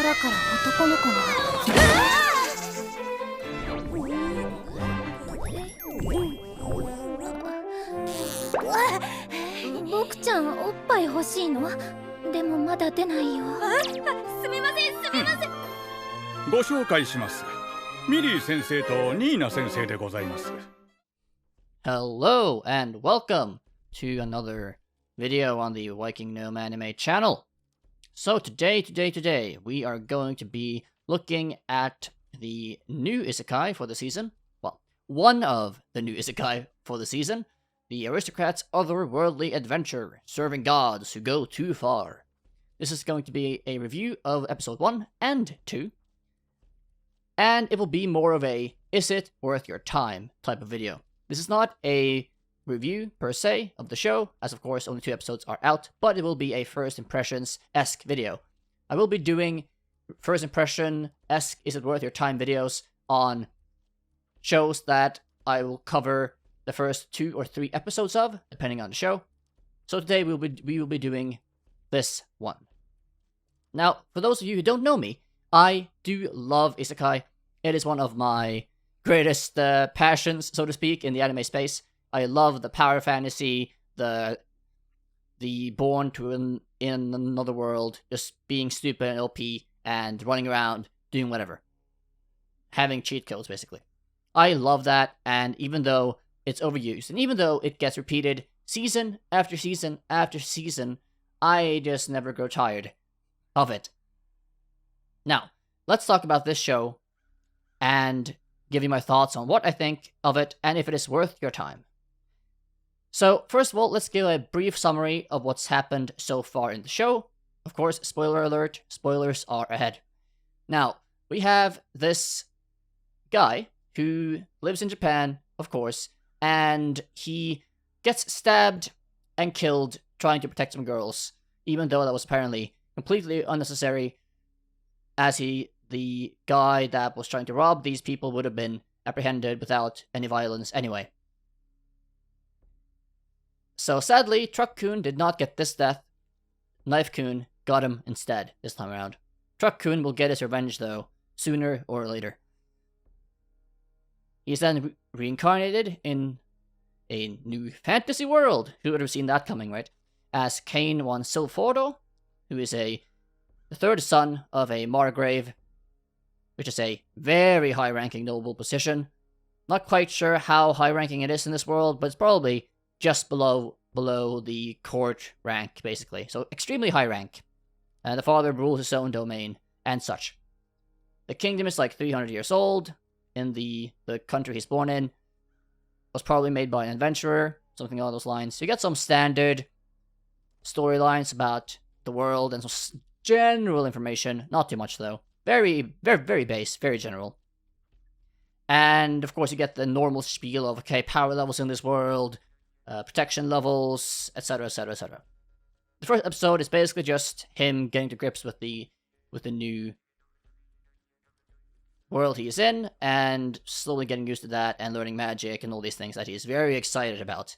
空から男の子が。僕ちゃんおっぱい欲しいの？でもまだ出ないよ。すみませんすみません。ご紹介します。ミリー先生とニーナ先生でございます。Hello and welcome to another video on the VikingGnomeAnime channel. So today we are going to be looking at the new Isekai for the season. Well, one of the new Isekai for the season. The Aristocrats' Otherworldly Adventure, Serving Gods Who Go Too Far. This is going to be a review of episode 1 and 2. And it will be more of a is it worth your time type of video. This is not a review per se of the show, as of course only 2 episodes are out, but it will be a first impressions-esque video. I will be doing first impression-esque is it worth your time videos on shows that I will cover the first 2 or 3 episodes of, depending on the show. So today we will be doing this one. Now, for those of you who don't know me, I do love Isekai. It is one of my greatest passions, so to speak, in the anime space. I love the power fantasy, the born to in another world, just being stupid and OP and running around, doing whatever. Having cheat codes, basically. I love that, and even though it's overused, and even though it gets repeated season after season after season, I just never grow tired of it. Now, let's talk about this show and give you my thoughts on what I think of it and if it is worth your time. So, first of all, let's give a brief summary of what's happened so far in the show. Of course, spoiler alert, spoilers are ahead. Now, we have this guy who lives in Japan, of course, and he gets stabbed and killed trying to protect some girls, even though that was apparently completely unnecessary, as the guy that was trying to rob these people would have been apprehended without any violence anyway. So sadly, Truck-kun did not get this death. Knife-kun got him instead this time around. Truck-kun will get his revenge though, sooner or later. He's then reincarnated in a new fantasy world. Who would have seen that coming, right? As Kane von Silforo, who is the third son of a Margrave, which is a very high-ranking noble position. Not quite sure how high-ranking it is in this world, but it's probably just below the court rank, basically. So extremely high rank. And the father rules his own domain, and such. The kingdom is like 300 years old. In the country he's born in, was probably made by an adventurer, something along those lines. You get some standard storylines about the world and some general information, not too much though. Very, very, very base, very general. And of course you get the normal spiel of, okay, power levels in this world, protection levels, etc, etc, etc. The first episode is basically just him getting to grips with the new world he is in, and slowly getting used to that, and learning magic, and all these things that he is very excited about.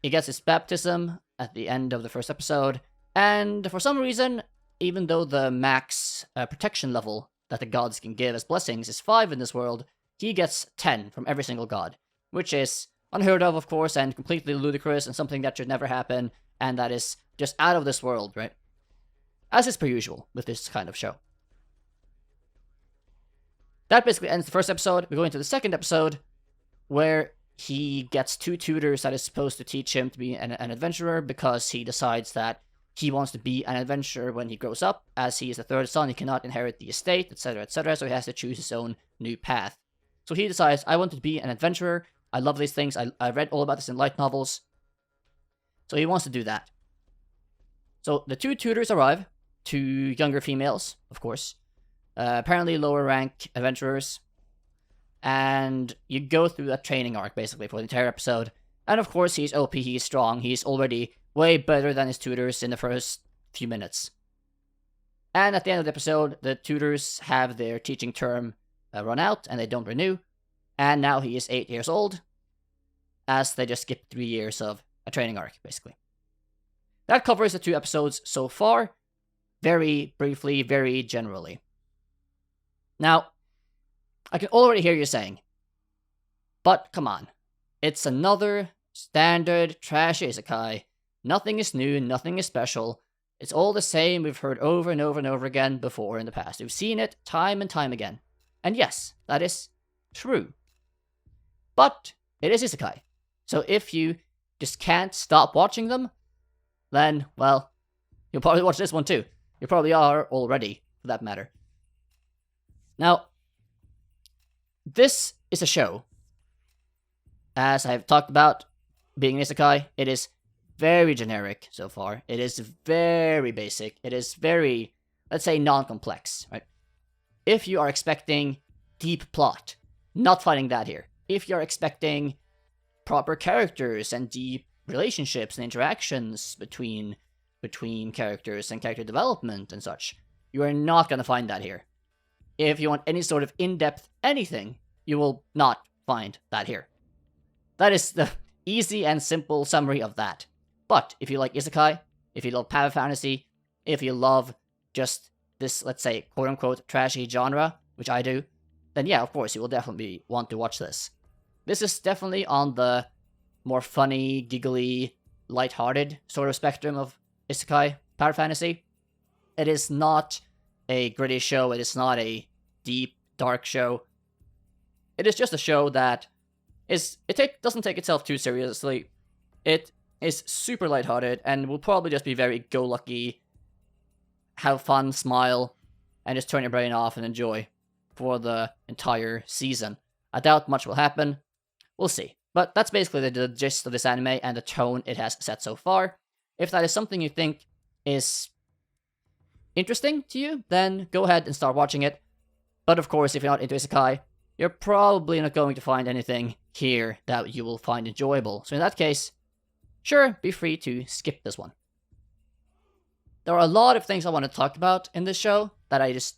He gets his baptism at the end of the first episode, and for some reason, even though the max protection level that the gods can give as blessings is 5 in this world, he gets 10 from every single god, which is unheard of course, and completely ludicrous, and something that should never happen, and that is just out of this world, right? As is per usual with this kind of show. That basically ends the first episode. We go into the second episode, where he gets 2 tutors that is supposed to teach him to be an adventurer, because he decides that he wants to be an adventurer when he grows up. As he is the third son, he cannot inherit the estate, etc, etc, so he has to choose his own new path. So he decides, I want to be an adventurer. I love these things. I read all about this in light novels. So he wants to do that. So the 2 tutors arrive, 2 younger females, of course. Apparently lower rank adventurers. And you go through a training arc, basically, for the entire episode. And of course, he's OP, he's strong, he's already way better than his tutors in the first few minutes. And at the end of the episode, the tutors have their teaching term run out, and they don't renew. And now he is 8 years old, as they just skipped 3 years of a training arc, basically. That covers the 2 episodes so far. very briefly, very generally. Now, I can already hear you saying, but come on, it's another standard trash isekai. Nothing is new, nothing is special. It's all the same we've heard over and over and over again before in the past. We've seen it time and time again. And yes, that is true. But it is isekai. So if you just can't stop watching them, then, well, you'll probably watch this one too. You probably are already, for that matter. Now, this is a show, as I've talked about, being an isekai, it is very generic so far. It is very basic. It is very, let's say, non-complex, right? If you are expecting deep plot, not finding that here. If you're expecting proper characters and deep relationships and interactions between characters and character development and such, you are not going to find that here. If you want any sort of in-depth anything, you will not find that here. That is the easy and simple summary of that. But if you like isekai, if you love power fantasy, if you love just this, let's say, quote-unquote trashy genre, which I do, then yeah, of course, you will definitely want to watch this. This is definitely on the more funny, giggly, lighthearted sort of spectrum of isekai power fantasy. It is not a gritty show. It is not a deep, dark show. It is just a show that doesn't take itself too seriously. It is super lighthearted and will probably just be very go-lucky, have fun, smile, and just turn your brain off and enjoy for the entire season. I doubt much will happen. We'll see. But that's basically the gist of this anime and the tone it has set so far. If that is something you think is interesting to you, then go ahead and start watching it. But of course, if you're not into isekai, you're probably not going to find anything here that you will find enjoyable. So in that case, sure, be free to skip this one. There are a lot of things I want to talk about in this show that I just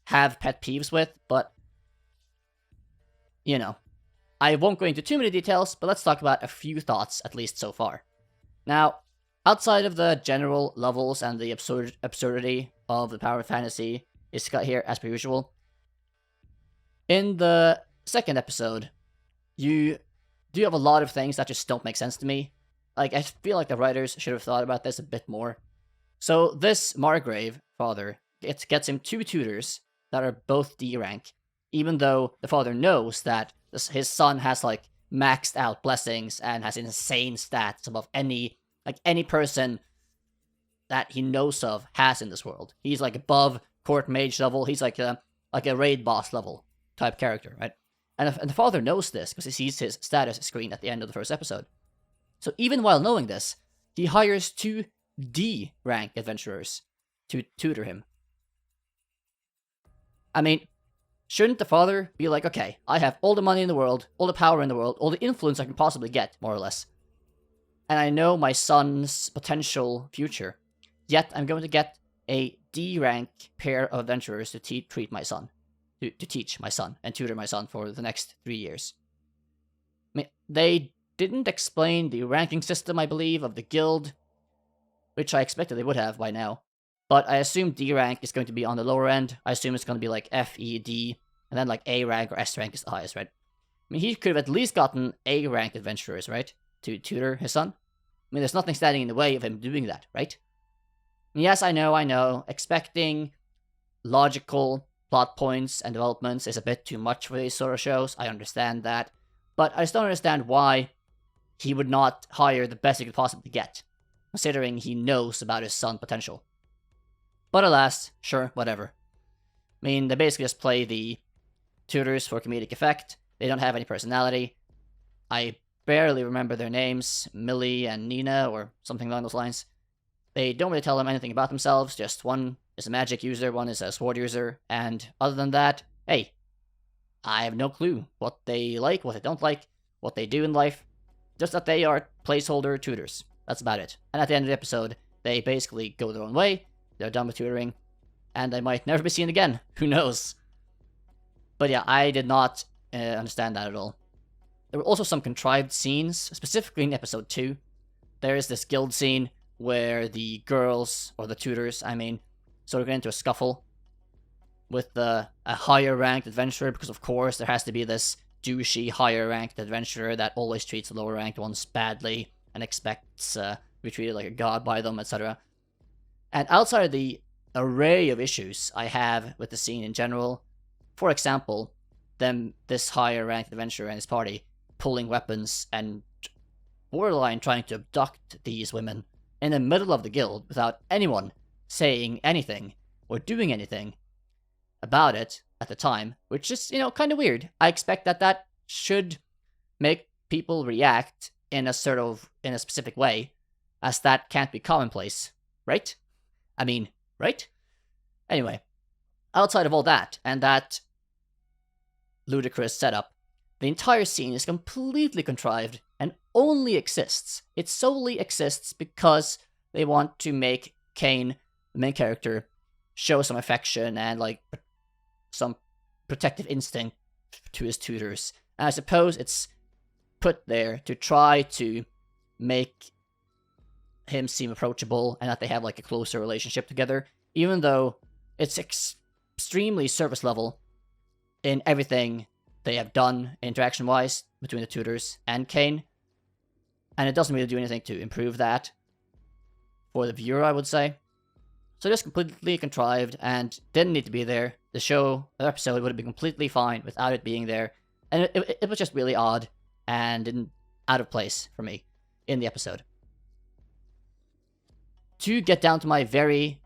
have pet peeves with, but, you know, I won't go into too many details, but let's talk about a few thoughts, at least so far. Now, outside of the general levels and the absurdity of the power fantasy isekai here, as per usual, in the second episode, you do have a lot of things that just don't make sense to me. Like, I feel like the writers should have thought about this a bit more. So this Margrave father gets him 2 tutors that are both D rank, even though the father knows that his son has like maxed out blessings and has insane stats above any person that he knows of has in this world. He's like above court mage level. He's like a raid boss level type character, right? And the father knows this because he sees his status screen at the end of the first episode. So even while knowing this, he hires 2 D rank adventurers to tutor him. I mean, shouldn't the father be like, okay, I have all the money in the world, all the power in the world, all the influence I can possibly get, more or less. And I know my son's potential future. Yet I'm going to get a D rank pair of adventurers to teach my son and tutor my son for the next 3 years. I mean, they didn't explain the ranking system, I believe, of the guild, which I expected they would have by now. But I assume D rank is going to be on the lower end. I assume it's going to be like F, E, D, and then like A rank or S rank is the highest, right? I mean, he could have at least gotten A rank adventurers, right? To tutor his son. I mean, there's nothing standing in the way of him doing that, right? Yes, I know. Expecting logical plot points and developments is a bit too much for these sort of shows. I understand that. But I just don't understand why he would not hire the best he could possibly get, considering he knows about his son's potential. But alas, sure, whatever. I mean, they basically just play the tutors for comedic effect. They don't have any personality. I barely remember their names, Millie and Nina, or something along those lines. They don't really tell them anything about themselves, just one is a magic user, one is a sword user, and other than that, hey, I have no clue what they like, what they don't like, what they do in life, just that they are placeholder tutors. That's about it. And at the end of the episode, they basically go their own way, they're done with tutoring, and they might never be seen again. Who knows? But yeah, I did not understand that at all. There were also some contrived scenes, specifically in episode 2. There is this guild scene where the girls, or the tutors, I mean, sort of get into a scuffle with a higher ranked adventurer, because of course there has to be this douchey higher ranked adventurer that always treats the lower ranked ones badly and expects to be treated like a god by them, etc. And outside of the array of issues I have with the scene in general, for example, this higher ranked adventurer and his party pulling weapons and borderline trying to abduct these women in the middle of the guild without anyone saying anything or doing anything about it at the time, which is, kind of weird. I expect that should make people react in a specific way, as that can't be commonplace, right? I mean, right? Anyway, outside of all that, and that ludicrous setup, the entire scene is completely contrived and only exists. It solely exists because they want to make Kane, the main character, show some affection and, some protective instinct to his tutors. And I suppose it's put there to try to make him seem approachable and that they have, a closer relationship together, even though it's extremely surface level in everything they have done interaction-wise between the tutors and Kane. And it doesn't really do anything to improve that for the viewer, I would say. So just completely contrived and didn't need to be there. The episode would have been completely fine without it being there. And it was just really odd and out of place for me in the episode. To get down to my very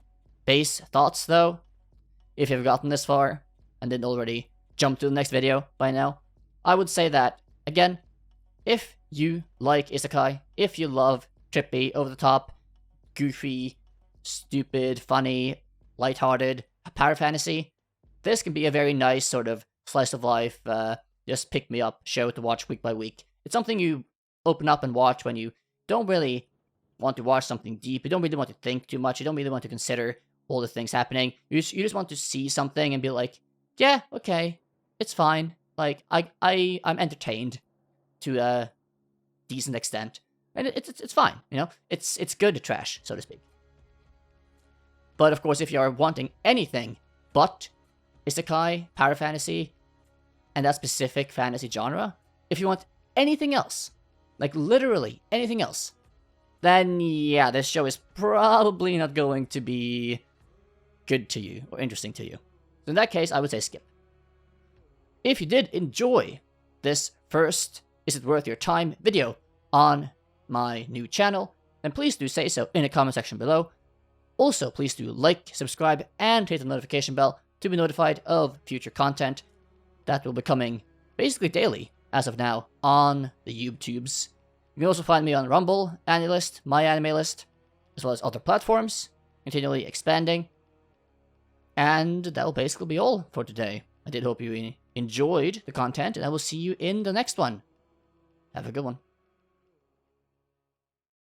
base thoughts, though, if you've gotten this far and didn't already jump to the next video by now, I would say that, again, if you like Isekai, if you love trippy, over-the-top, goofy, stupid, funny, lighthearted power fantasy, this can be a very nice sort of slice of life, just pick-me-up show to watch week by week. It's something you open up and watch when you don't really want to watch something deep, you don't really want to think too much, you don't really want to consider all the things happening, you just want to see something and be like, yeah, okay, it's fine, I'm entertained to a decent extent, and it's fine, it's good to trash, so to speak. But of course, if you are wanting anything but Isekai, power fantasy, and that specific fantasy genre, if you want anything else, literally anything else, then yeah, this show is probably not going to be good to you or interesting to you. So in that case, I would say skip. If you did enjoy this first Is It Worth Your Time video on my new channel, then please do say so in the comment section below. Also, please do like, subscribe, and hit the notification bell to be notified of future content that will be coming basically daily as of now on the YouTubes. You can also find me on Rumble, Anilist, Myanimelist, as well as other platforms, continually expanding. And that will basically be all for today. I did hope you enjoyed the content, and I will see you in the next one. Have a good one.